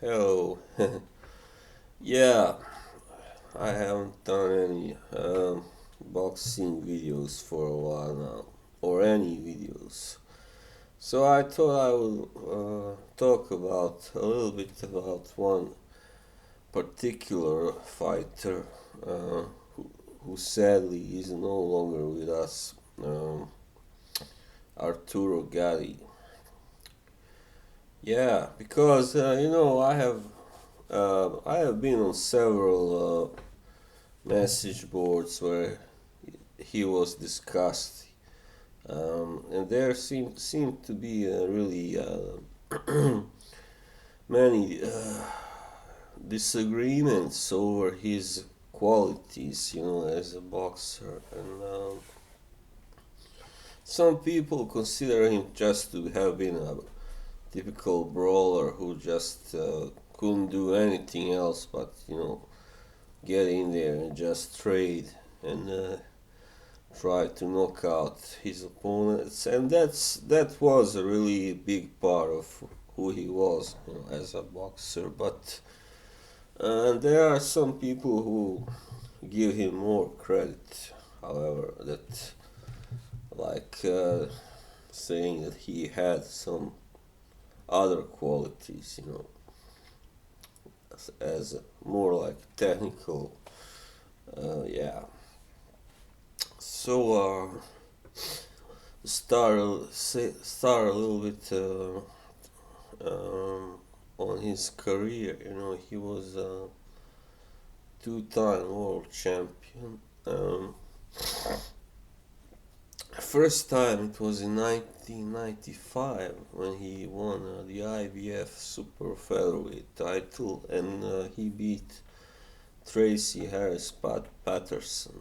Hello. Yeah, I haven't done any boxing videos for a while now, or any videos. So I thought I would talk about a little bit about one particular fighter uh, who, who sadly is no longer with us, um, Arturo Gatti. Yeah, because I have been on several message boards where he was discussed, and there seemed to be really many disagreements over his qualities, as a boxer, and some people consider him just to have been a typical brawler who just couldn't do anything else but get in there and just trade and try to knock out his opponents, and that was a really big part of who he was, as a boxer. But and there are some people who give him more credit, however, that like saying that he had some other qualities, as more like technical. Yeah. So start a little bit on his career. He was a two-time world champion. First time it was in 1995 when he won the IBF Super Featherweight title, and he beat Tracy Patterson,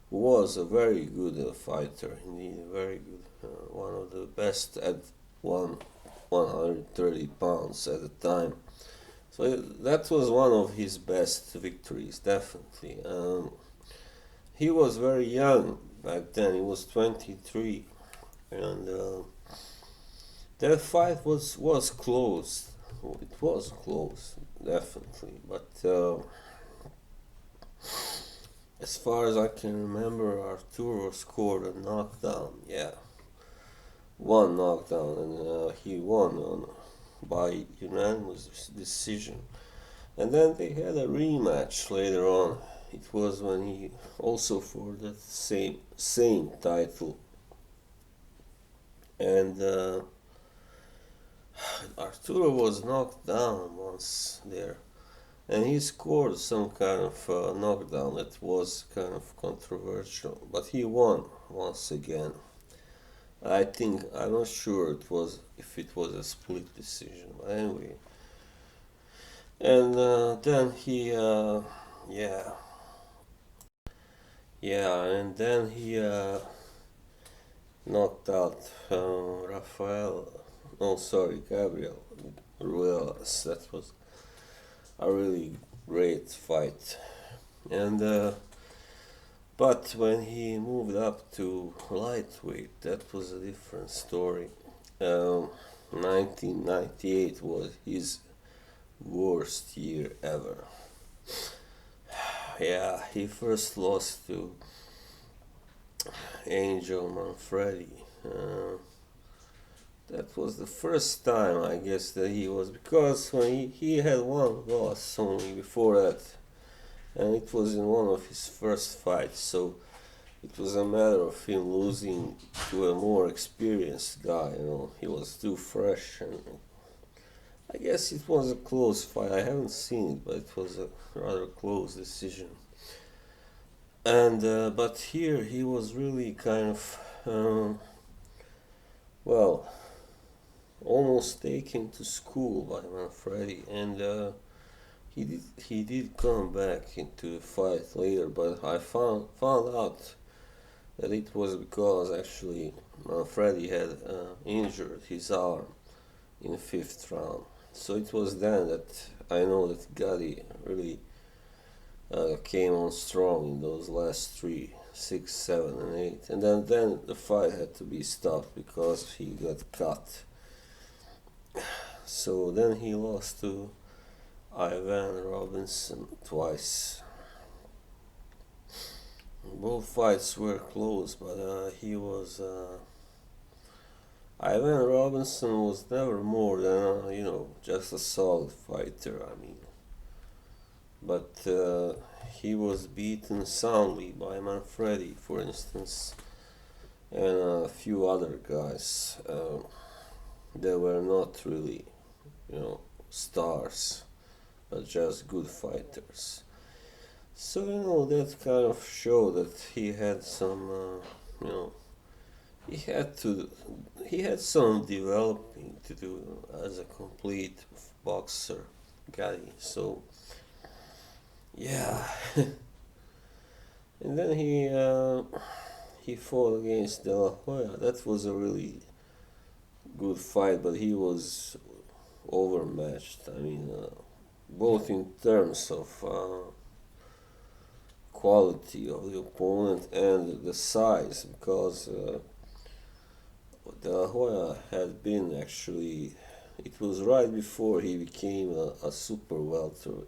who was a very good fighter, indeed, very good, one of the best at 130 pounds at the time. So that was one of his best victories, definitely. He was very young back then. He was 23, and that fight was close. It was close, definitely. But as far as I can remember, Arturo scored a knockdown. Yeah, one knockdown, and he won by unanimous decision. And then they had a rematch later on. It was when he also for the same title, and Arturo was knocked down once there, and he scored some kind of knockdown that was kind of controversial, but he won once again. I think I'm not sure it was if it was a split decision, but anyway. And then he, yeah, yeah, and then he knocked out Rafael. Oh, sorry, Gabriel Ruelas. That was a really great fight. And but when he moved up to lightweight, that was a different story. 1998 was his worst year ever. Yeah, he first lost to Angel Manfredi. That was the first time, I guess, that he was, because when he had one loss only before that, and it was in one of his first fights, so it was a matter of him losing to a more experienced guy. He was too fresh, and I guess it was a close fight. I haven't seen it, but it was a rather close decision. And but here he was really kind of well, almost taken to school by Manfredi, and he did come back into the fight later, but I found out that it was because actually Manfredi had injured his arm in the fifth round. So it was then that I know that Gatti really came on strong in those last three, 6, 7, and 8, and then the fight had to be stopped because he got cut. So then he lost to Ivan Robinson twice. Both fights were close, but Ivan Robinson was never more than just a solid fighter. I mean, but he was beaten soundly by Manfredi, for instance, and a few other guys. They were not really, stars, but just good fighters. So that kind of showed that he had some, he had to, he had some developing to do as a complete boxer guy. So yeah, and then he fought against De La Hoya. That was a really good fight, but he was overmatched. I mean, both in terms of quality of the opponent and the size, because De La Hoya had been actually, it was right before he became a super welterweight,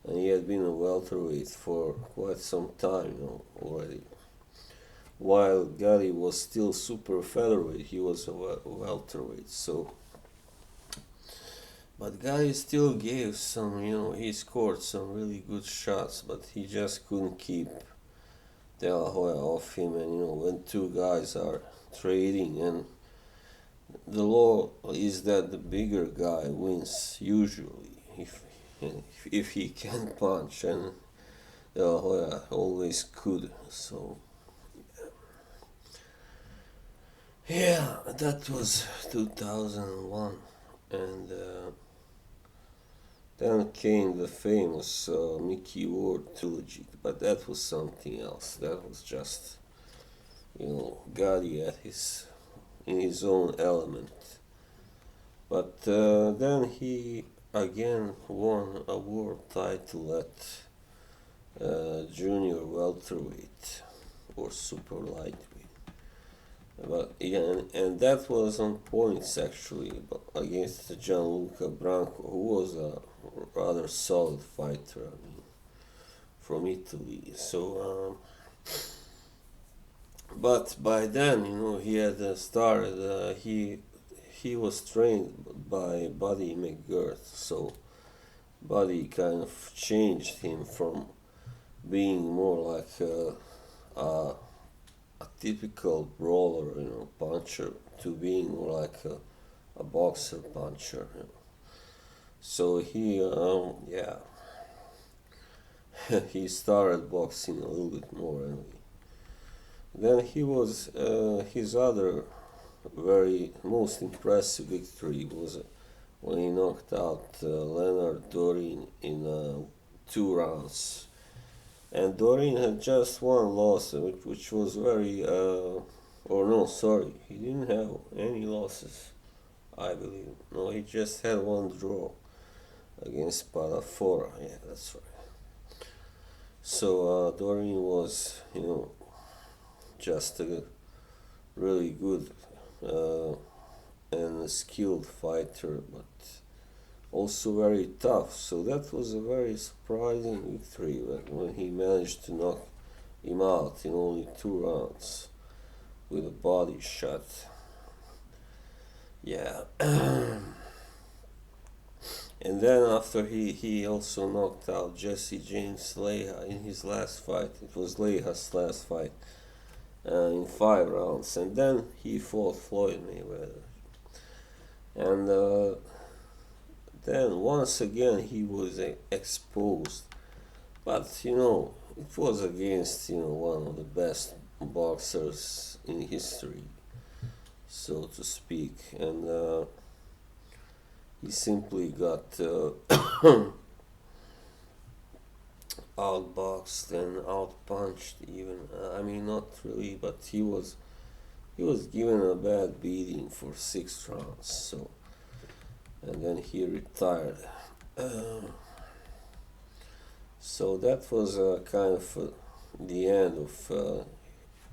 and he had been a welterweight for quite some time, already. While Gatti was still super featherweight, he was a welterweight. So, but Gatti still gave some, he scored some really good shots, but he just couldn't keep De La Hoya off him. And when two guys are trading, and the law is that the bigger guy wins usually if he can punch, and De La Hoya always could. So yeah, that was 2001, and then came the famous Mickey Ward trilogy, but that was something else. That was just, Gatti in his own element. But then he again won a world title at junior welterweight or super lightweight. But yeah, and that was on points actually against Gianluca Branco, who was a rather solid fighter. I mean, from Italy. So, but by then, he had started. He was trained by Buddy McGirt. So, Buddy kind of changed him from being more like a typical brawler, puncher, to being more like a boxer puncher. So yeah, he started boxing a little bit more anyway. Then he was his other very most impressive victory was when he knocked out Leonard Dorin in 2 rounds. And Dorin had just one loss, which was very, or no, sorry, he didn't have any losses, I believe. No, he just had one draw against Padafora. Yeah, that's right. So Dorin was, just a really good and a skilled fighter, but also very tough. So that was a very surprising victory when he managed to knock him out in only 2 rounds with a body shot. Yeah. And then after he also knocked out Jesse James Leija in his last fight. It was Leija's last fight in 5 rounds. And then he fought Floyd Mayweather. And then once again he was exposed, but it was against one of the best boxers in history, so to speak, and he simply got outboxed and outpunched. Even I mean, not really, but he was given a bad beating for 6 rounds. So. And then he retired. So that was kind of the end of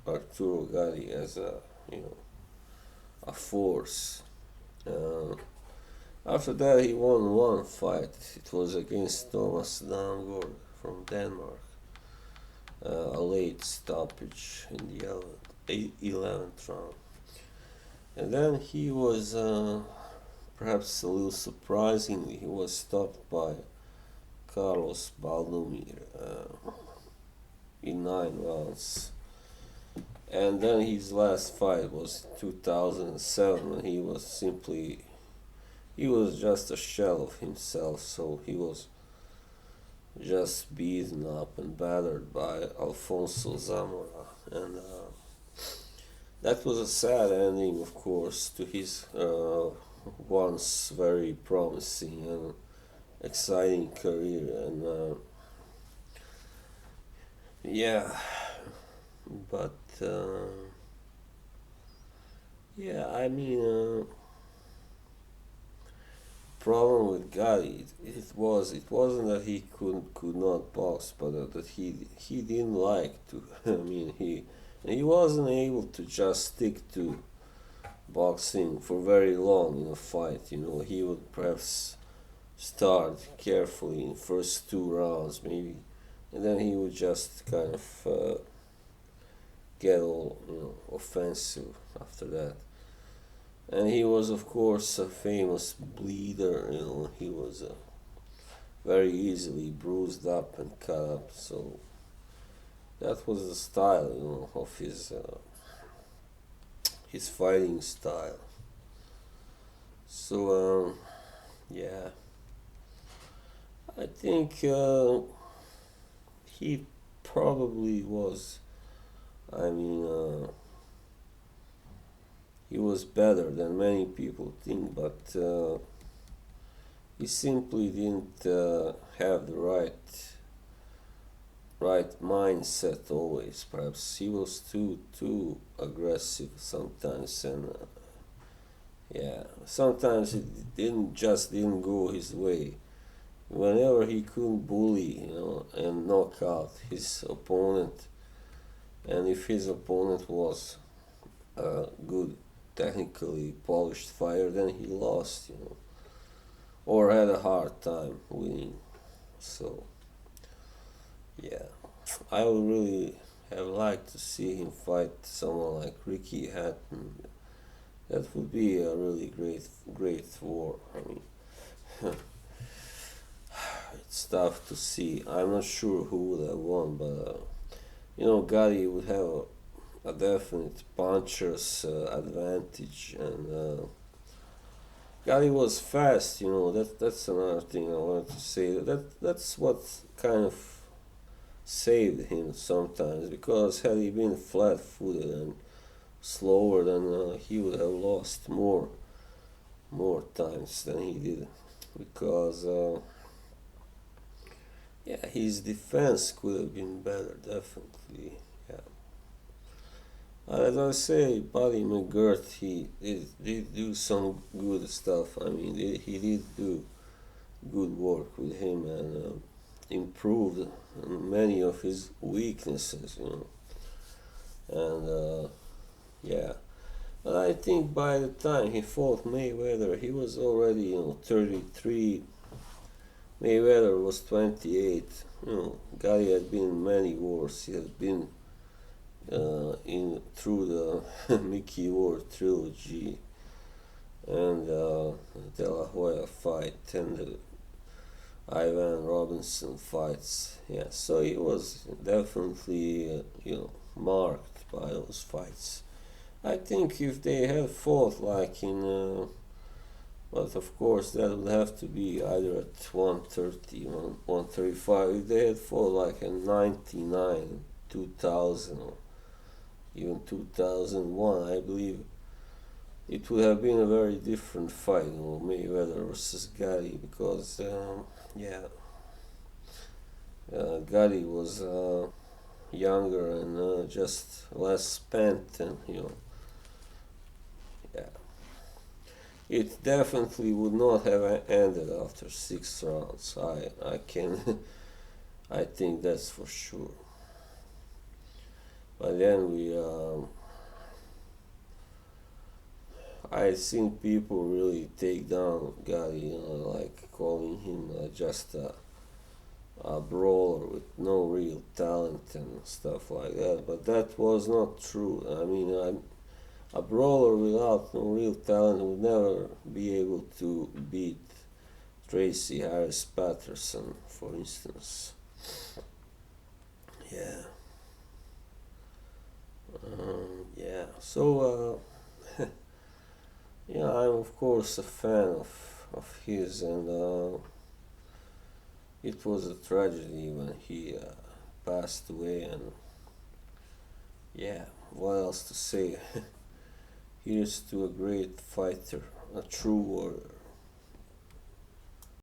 Arturo Gatti as a force. After that, he won one fight. It was against Thomas Damgaard from Denmark. A late stoppage in the 11th round. And then he was, perhaps a little surprisingly, he was stopped by Carlos Baldomir in 9 rounds. And then his last fight was 2007 when he was just a shell of himself, so he was just beaten up and battered by Alfonso Zamora. And that was a sad ending, of course, to his once very promising and exciting career. And yeah, but yeah, I mean, problem with Gatti, it wasn't that he could not box, but that he didn't like to. I mean, he wasn't able to just stick to boxing for very long in a fight. You know, he would perhaps start carefully in first 2 rounds maybe, and then he would just kind of get all, you know, offensive after that. And he was, of course, a famous bleeder. You know, he was very easily bruised up and cut up. So that was the style, you know, of his fighting style. So yeah, I think he probably was. I mean, he was better than many people think, but he simply didn't have the right mindset always. Perhaps he was too aggressive sometimes, and yeah, sometimes it didn't go his way. Whenever he couldn't bully, you know, and knock out his opponent, and if his opponent was a good, technically polished fighter, then he lost, you know, or had a hard time winning. So yeah, I would really have liked to see him fight someone like Ricky Hatton. That would be a really great war. I mean, it's tough to see. I'm not sure who would have won, but you know, Gatti would have a definite puncher's advantage, and Gatti was fast. You know, that's another thing I wanted to say. That's what kind of saved him sometimes, because had he been flat-footed and slower, then he would have lost more times than he did, because yeah, his defense could have been better, definitely. Yeah. As I say, Buddy McGirt, he did do some good stuff. I mean, he did do good work with him, and improved many of his weaknesses, you know. And yeah, but I think by the time he fought Mayweather, he was already, you know, 33. Mayweather was 28. You know, Gatti had been in many wars. He had been in through the Mickey Ward trilogy, and De La Hoya fight, and the Ivan Robinson fights. Yeah, so he was definitely you know, marked by those fights. I think if they had fought like in but of course that would have to be either at 130, 135. If they had fought like in 99, 2000, or even 2001, I believe it would have been a very different fight, you know, Mayweather versus Gatti, because yeah, Gatti was younger and just less spent, and you know, yeah, it definitely would not have ended after 6 rounds. I can I think that's for sure. But then I seen people really take down Gotti, like calling him just a brawler with no real talent and stuff like that. But that was not true. I mean, a brawler without no real talent would never be able to beat Tracy Harris Patterson, for instance. Yeah. Yeah. So, yeah, I'm of course a fan of his, and it was a tragedy when he passed away. And yeah, what else to say? Here's to a great fighter, a true warrior.